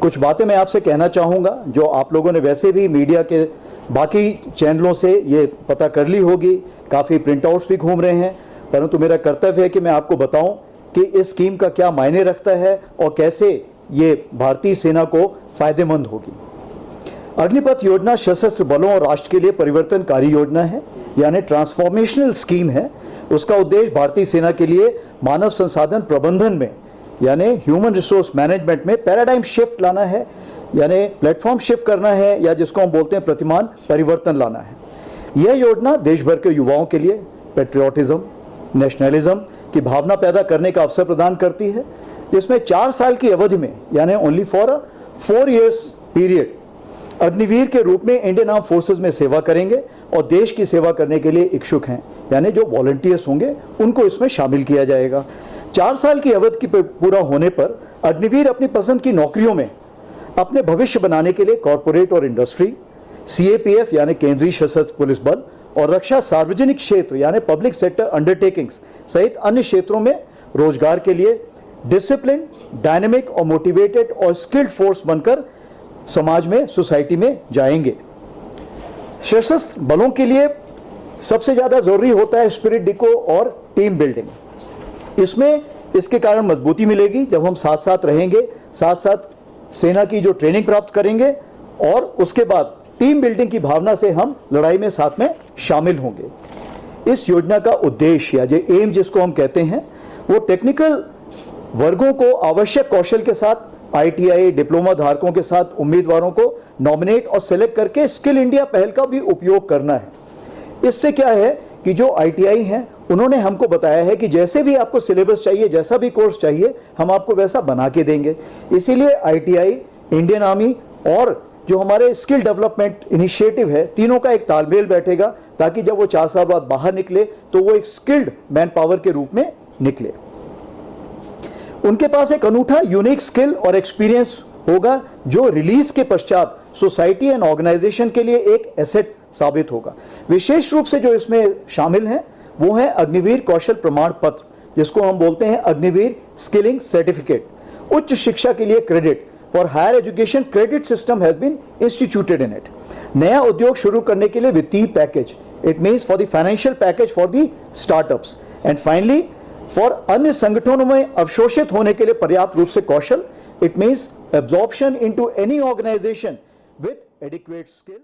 कुछ बातें मैं आपसे कहना चाहूँगा जो आप लोगों ने वैसे भी मीडिया के बाकी चैनलों से ये पता कर ली होगी, काफ़ी प्रिंट आउट्स भी घूम रहे हैं, परंतु मेरा कर्तव्य है कि मैं आपको बताऊं कि इस स्कीम का क्या मायने रखता है और कैसे ये भारतीय सेना को फ़ायदेमंद होगी। अग्निपथ योजना सशस्त्र बलों और राष्ट्र के लिए परिवर्तनकारी योजना है, यानी ट्रांसफॉर्मेशनल स्कीम है। उसका उद्देश्य भारतीय सेना के लिए मानव संसाधन प्रबंधन में यानी ह्यूमन रिसोर्स मैनेजमेंट में पैराडाइम शिफ्ट लाना है, यानी प्लेटफॉर्म शिफ्ट करना है, या जिसको हम बोलते हैं प्रतिमान परिवर्तन लाना है। यह योजना देश भर के युवाओं के लिए पेट्रियोटिज्म, नेशनलिज्म की भावना पैदा करने का अवसर प्रदान करती है, जिसमें 4 साल की अवधि में यानी only for a 4 years period Agniveer के रूप में इंडियन आर्म फोर्सेज में सेवा करेंगे और देश की सेवा करने के लिए इच्छुक हैं, यानी जो वॉलंटियर्स होंगे उनको इसमें शामिल किया जाएगा। 4 साल की अवधि की पूरा होने पर अग्निवीर अपनी पसंद की नौकरियों में अपने भविष्य बनाने के लिए कॉरपोरेट और इंडस्ट्री, CAPF यानी केंद्रीय सशस्त्र पुलिस बल और रक्षा सार्वजनिक क्षेत्र यानी पब्लिक सेक्टर अंडरटेकिंग्स सहित अन्य क्षेत्रों में रोजगार के लिए डिसिप्लिन, डायनेमिक और मोटिवेटेड और स्किल्ड फोर्स बनकर समाज में, सोसाइटी में जाएंगे। सशस्त्र बलों के लिए सबसे ज़्यादा जरूरी होता है स्पिरिट डिको और टीम बिल्डिंग। इसमें इसके कारण मजबूती मिलेगी जब हम साथ साथ रहेंगे, साथ साथ सेना की जो ट्रेनिंग प्राप्त करेंगे और उसके बाद टीम बिल्डिंग की भावना से हम लड़ाई में साथ में शामिल होंगे। इस योजना का उद्देश्य या जो एम जिसको हम कहते हैं वो टेक्निकल वर्गों को आवश्यक कौशल के साथ ITI डिप्लोमा धारकों के साथ उम्मीदवारों को नॉमिनेट और सेलेक्ट करके स्किल इंडिया पहल का भी उपयोग करना है। इससे क्या है कि जो ITI हैं उन्होंने हमको बताया है कि जैसे भी आपको सिलेबस चाहिए, जैसा भी कोर्स चाहिए, हम आपको वैसा बना के देंगे। इसीलिए ITI, इंडियन आर्मी और जो हमारे स्किल डेवलपमेंट इनिशिएटिव है, तीनों का एक तालमेल बैठेगा ताकि जब वो 4 साल बाद बाहर निकले तो वो एक स्किल्ड मैन पावर के रूप में निकले। उनके पास एक अनूठा यूनिक स्किल और एक्सपीरियंस होगा जो रिलीज के पश्चात सोसाइटी एंड ऑर्गेनाइजेशन के लिए एक एसेट साबित होगा। विशेष रूप से जो इसमें शामिल हैं वो है अग्निवीर कौशल प्रमाण पत्र, जिसको हम बोलते हैं अग्निवीर स्किलिंग सर्टिफिकेट। उच्च शिक्षा के लिए credit for higher education credit system has been instituted in it. नया उद्योग शुरू करने के लिए वित्तीय package, it means for the financial package for the startups. And finally for अन्य संगठनों में अवशोषित होने के लिए पर्याप्त रूप से कौशल, it means absorption into any organisation with adequate skill.